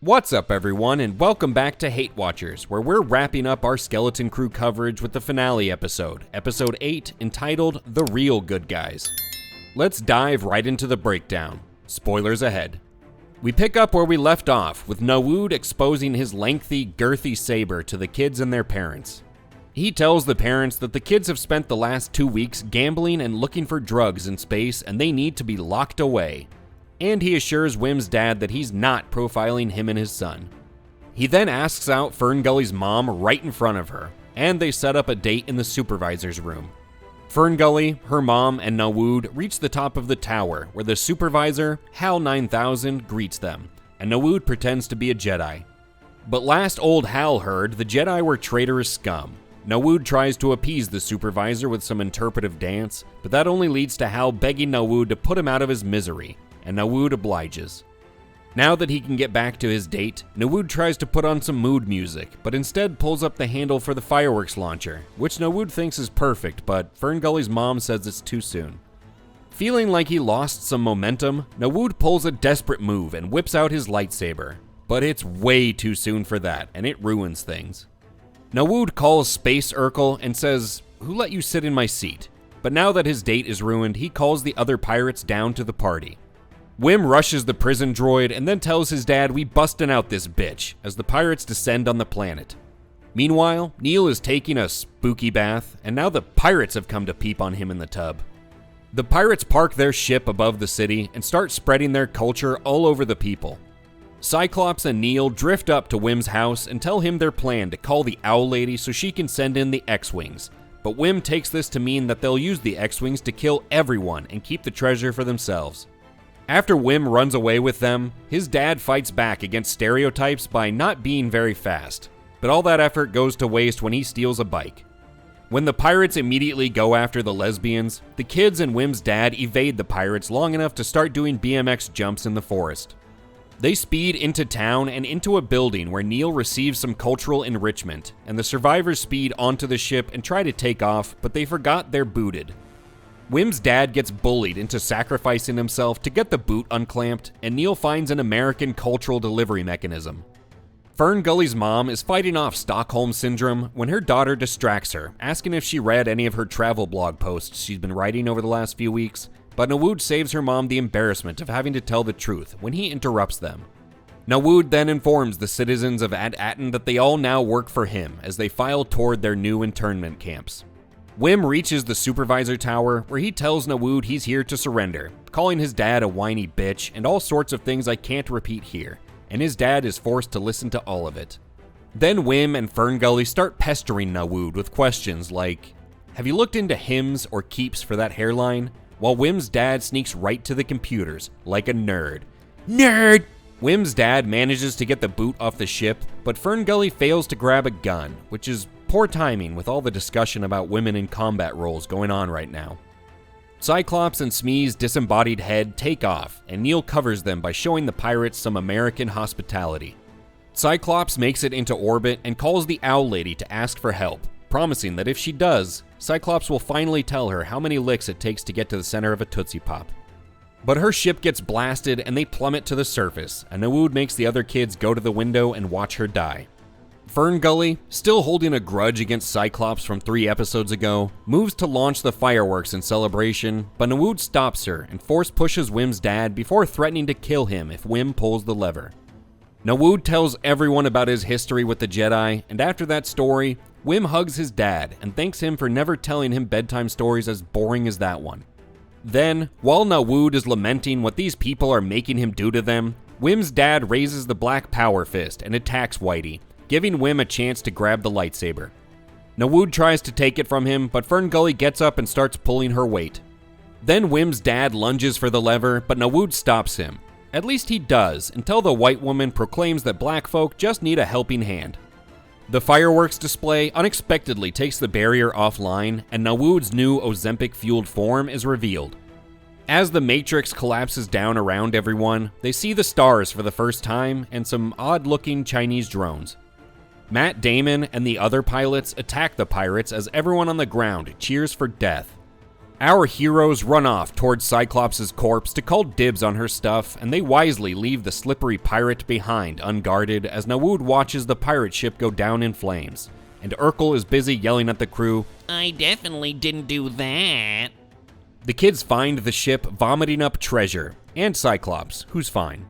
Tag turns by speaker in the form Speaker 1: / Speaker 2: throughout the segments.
Speaker 1: What's up, everyone, and welcome back to HateWatchers, where we're wrapping up our Skeleton Crew coverage with the finale episode, Episode 8, entitled The Real Good Guys. Let's dive right into the breakdown. Spoilers ahead. We pick up where we left off, with Nawood exposing his lengthy, girthy saber to the kids and their parents. He tells the parents that the kids have spent the last 2 weeks gambling and looking for drugs in space and they need to be locked away. And he assures Wim's dad that he's not profiling him and his son. He then asks out Ferngully's mom right in front of her, and they set up a date in the supervisor's room. Ferngully, her mom, and Nawood reach the top of the tower, where the supervisor, Hal 9000, greets them, and Nawood pretends to be a Jedi. But last old Hal heard the Jedi were traitorous scum. Nawood tries to appease the supervisor with some interpretive dance, but that only leads to Hal begging Nawood to put him out of his misery, and Nawood obliges. Now that he can get back to his date, Nawood tries to put on some mood music, but instead pulls up the handle for the fireworks launcher, which Nawood thinks is perfect, but Ferngully's mom says it's too soon. Feeling like he lost some momentum, Nawood pulls a desperate move and whips out his lightsaber, but it's way too soon for that, and it ruins things. Nawood calls Space Urkel and says, "Who let you sit in my seat?" But now that his date is ruined, he calls the other pirates down to the party. Wim rushes the prison droid and then tells his dad we bustin' out this bitch as the pirates descend on the planet. Meanwhile, Neil is taking a spooky bath, and now the pirates have come to peep on him in the tub. The pirates park their ship above the city and start spreading their culture all over the people. Cyclops and Neil drift up to Wim's house and tell him their plan to call the Owl Lady so she can send in the X-Wings, but Wim takes this to mean that they'll use the X-Wings to kill everyone and keep the treasure for themselves. After Wim runs away with them, his dad fights back against stereotypes by not being very fast, but all that effort goes to waste when he steals a bike. When the pirates immediately go after the lesbians, the kids and Wim's dad evade the pirates long enough to start doing BMX jumps in the forest. They speed into town and into a building where Neil receives some cultural enrichment, and the survivors speed onto the ship and try to take off, but they forgot they're booted. Wim's dad gets bullied into sacrificing himself to get the boot unclamped, and Neil finds an American cultural delivery mechanism. Ferngully's mom is fighting off Stockholm Syndrome when her daughter distracts her, asking if she read any of her travel blog posts she's been writing over the last few weeks, but Nawood saves her mom the embarrassment of having to tell the truth when he interrupts them. Nawood then informs the citizens of Ad Atten that they all now work for him as they file toward their new internment camps. Wim reaches the supervisor tower where he tells Nawood he's here to surrender, calling his dad a whiny bitch and all sorts of things I can't repeat here, and his dad is forced to listen to all of it. Then Wim and Ferngully start pestering Nawood with questions like, "Have you looked into hymns or keeps for that hairline?" While Wim's dad sneaks right to the computers, like a nerd. Nerd! Wim's dad manages to get the boot off the ship, but Ferngully fails to grab a gun, which is poor timing with all the discussion about women in combat roles going on right now. Cyclops and Smee's disembodied head take off, and Neil covers them by showing the pirates some American hospitality. Cyclops makes it into orbit and calls the Owl Lady to ask for help, promising that if she does, Cyclops will finally tell her how many licks it takes to get to the center of a Tootsie Pop. But her ship gets blasted and they plummet to the surface, and Nawood makes the other kids go to the window and watch her die. Ferngully, still holding a grudge against Cyclops from 3 episodes ago, moves to launch the fireworks in celebration, but Nawood stops her and force pushes Wim's dad before threatening to kill him if Wim pulls the lever. Nawood tells everyone about his history with the Jedi, and after that story, Wim hugs his dad and thanks him for never telling him bedtime stories as boring as that one. Then, while Nawood is lamenting what these people are making him do to them, Wim's dad raises the black power fist and attacks Whitey, giving Wim a chance to grab the lightsaber. Nawood tries to take it from him, but Ferngully gets up and starts pulling her weight. Then Wim's dad lunges for the lever, but Nawood stops him. At least he does, until the white woman proclaims that black folk just need a helping hand. The fireworks display unexpectedly takes the barrier offline, and Nawood's new Ozempic-fueled form is revealed. As the Matrix collapses down around everyone, they see the stars for the first time and some odd-looking Chinese drones. Matt Damon and the other pilots attack the pirates as everyone on the ground cheers for death. Our heroes run off towards Cyclops' corpse to call dibs on her stuff, and they wisely leave the slippery pirate behind unguarded as Nawood watches the pirate ship go down in flames, and Urkel is busy yelling at the crew,
Speaker 2: "I definitely didn't do that."
Speaker 1: The kids find the ship vomiting up treasure, and Cyclops, who's fine.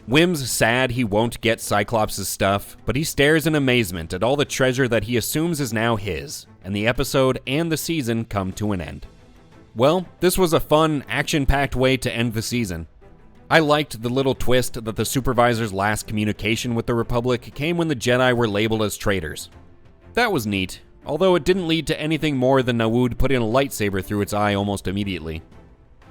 Speaker 1: Wim's sad he won't get Cyclops' stuff, but he stares in amazement at all the treasure that he assumes is now his, and the episode and the season come to an end. Well, this was a fun, action-packed way to end the season. I liked the little twist that the Supervisor's last communication with the Republic came when the Jedi were labeled as traitors. That was neat, although it didn't lead to anything more than Nawood putting a lightsaber through its eye almost immediately.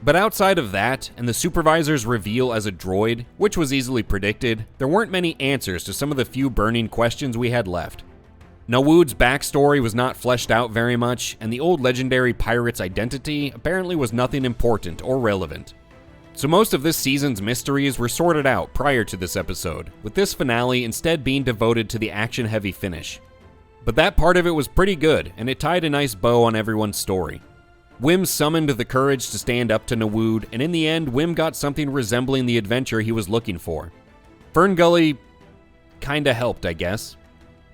Speaker 1: But outside of that, and the Supervisor's reveal as a droid, which was easily predicted, there weren't many answers to some of the few burning questions we had left. Nawood's backstory was not fleshed out very much, and the old legendary pirate's identity apparently was nothing important or relevant. So most of this season's mysteries were sorted out prior to this episode, with this finale instead being devoted to the action-heavy finish. But that part of it was pretty good, and it tied a nice bow on everyone's story. Wim summoned the courage to stand up to Nawood, and in the end, Wim got something resembling the adventure he was looking for. Ferngully kinda helped, I guess.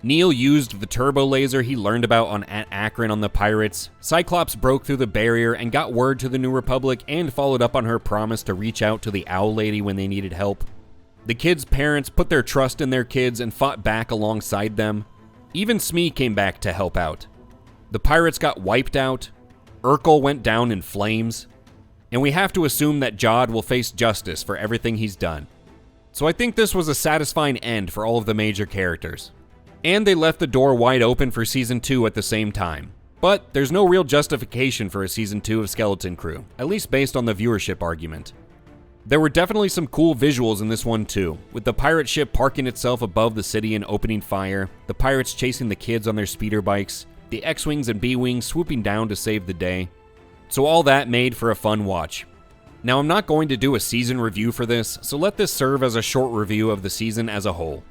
Speaker 1: Neil used the turbo laser he learned about on Akron on the pirates. Cyclops broke through the barrier and got word to the New Republic and followed up on her promise to reach out to the Owl Lady when they needed help. The kids' parents put their trust in their kids and fought back alongside them. Even Smee came back to help out. The pirates got wiped out. Urkel went down in flames. And we have to assume that Jod will face justice for everything he's done. So I think this was a satisfying end for all of the major characters. And they left the door wide open for Season 2 at the same time. But there's no real justification for a Season 2 of Skeleton Crew, at least based on the viewership argument. There were definitely some cool visuals in this one too, with the pirate ship parking itself above the city and opening fire, the pirates chasing the kids on their speeder bikes, the X-Wings and B-Wings swooping down to save the day. So all that made for a fun watch. Now I'm not going to do a season review for this, so let this serve as a short review of the season as a whole.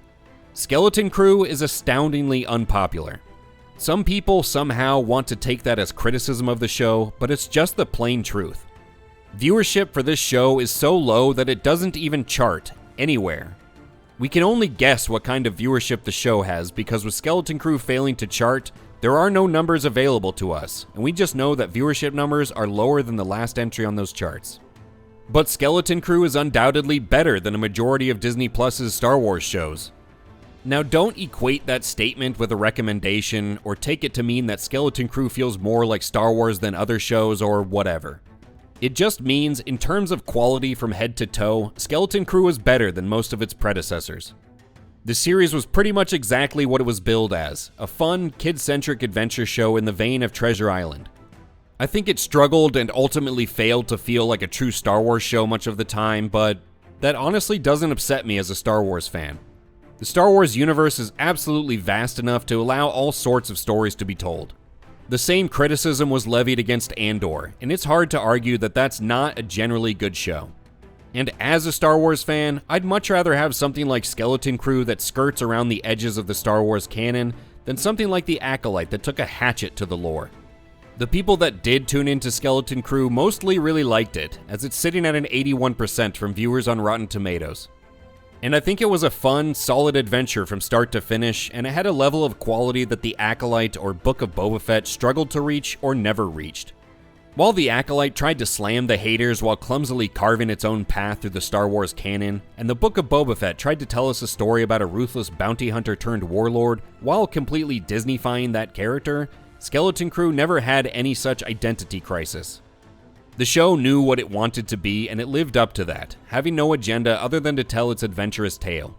Speaker 1: Skeleton Crew is astoundingly unpopular. Some people somehow want to take that as criticism of the show, but it's just the plain truth. Viewership for this show is so low that it doesn't even chart anywhere. We can only guess what kind of viewership the show has because with Skeleton Crew failing to chart, there are no numbers available to us, and we just know that viewership numbers are lower than the last entry on those charts. But Skeleton Crew is undoubtedly better than a majority of Disney Plus's Star Wars shows. Now don't equate that statement with a recommendation or take it to mean that Skeleton Crew feels more like Star Wars than other shows or whatever. It just means, in terms of quality from head to toe, Skeleton Crew is better than most of its predecessors. The series was pretty much exactly what it was billed as, a fun, kid-centric adventure show in the vein of Treasure Island. I think it struggled and ultimately failed to feel like a true Star Wars show much of the time, but that honestly doesn't upset me as a Star Wars fan. The Star Wars universe is absolutely vast enough to allow all sorts of stories to be told. The same criticism was levied against Andor, and it's hard to argue that that's not a generally good show. And as a Star Wars fan, I'd much rather have something like Skeleton Crew that skirts around the edges of the Star Wars canon than something like the Acolyte that took a hatchet to the lore. The people that did tune into Skeleton Crew mostly really liked it, as it's sitting at an 81% from viewers on Rotten Tomatoes. And I think it was a fun, solid adventure from start to finish, and it had a level of quality that the Acolyte or Book of Boba Fett struggled to reach or never reached. While the Acolyte tried to slam the haters while clumsily carving its own path through the Star Wars canon, and the Book of Boba Fett tried to tell us a story about a ruthless bounty hunter turned warlord while completely Disneyfying that character, Skeleton Crew never had any such identity crisis. The show knew what it wanted to be, and it lived up to that, having no agenda other than to tell its adventurous tale.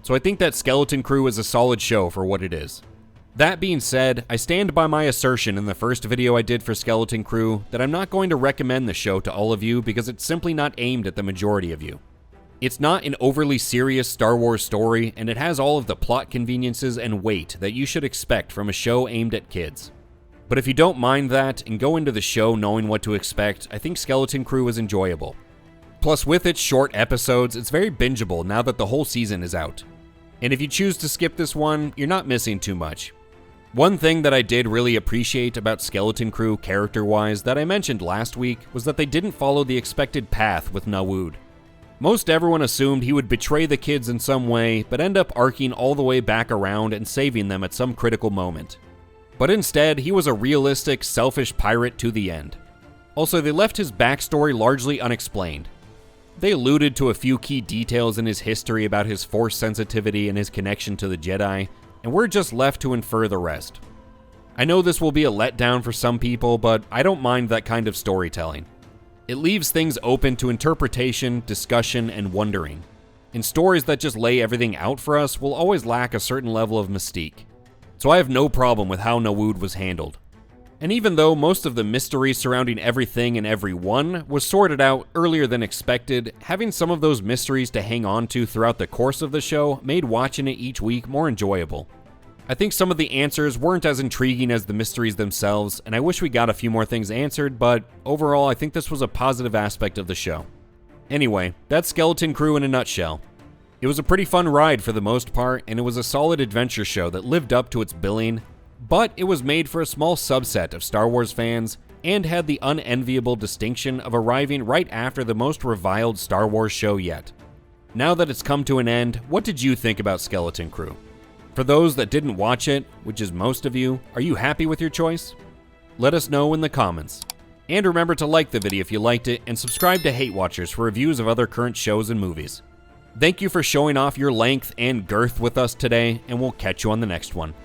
Speaker 1: So I think that Skeleton Crew is a solid show for what it is. That being said, I stand by my assertion in the first video I did for Skeleton Crew that I'm not going to recommend the show to all of you because it's simply not aimed at the majority of you. It's not an overly serious Star Wars story, and it has all of the plot conveniences and weight that you should expect from a show aimed at kids. But if you don't mind that and go into the show knowing what to expect, I think Skeleton Crew is enjoyable. Plus, with its short episodes, it's very bingeable now that the whole season is out. And if you choose to skip this one, you're not missing too much. One thing that I did really appreciate about Skeleton Crew character-wise that I mentioned last week was that they didn't follow the expected path with Nawood. Most everyone assumed he would betray the kids in some way, but end up arcing all the way back around and saving them at some critical moment. But instead, he was a realistic, selfish pirate to the end. Also, they left his backstory largely unexplained. They alluded to a few key details in his history about his force sensitivity and his connection to the Jedi, and we're just left to infer the rest. I know this will be a letdown for some people, but I don't mind that kind of storytelling. It leaves things open to interpretation, discussion, and wondering. And stories that just lay everything out for us will always lack a certain level of mystique. So I have no problem with how Nawood was handled. And even though most of the mystery surrounding everything and everyone was sorted out earlier than expected, having some of those mysteries to hang on to throughout the course of the show made watching it each week more enjoyable. I think some of the answers weren't as intriguing as the mysteries themselves, and I wish we got a few more things answered, but overall I think this was a positive aspect of the show. Anyway, that's Skeleton Crew in a nutshell. It was a pretty fun ride for the most part, and it was a solid adventure show that lived up to its billing, but it was made for a small subset of Star Wars fans and had the unenviable distinction of arriving right after the most reviled Star Wars show yet. Now that it's come to an end, what did you think about Skeleton Crew? For those that didn't watch it, which is most of you, are you happy with your choice? Let us know in the comments. And remember to like the video if you liked it, and subscribe to HateWatchers for reviews of other current shows and movies. Thank you for showing off your length and girth with us today, and we'll catch you on the next one.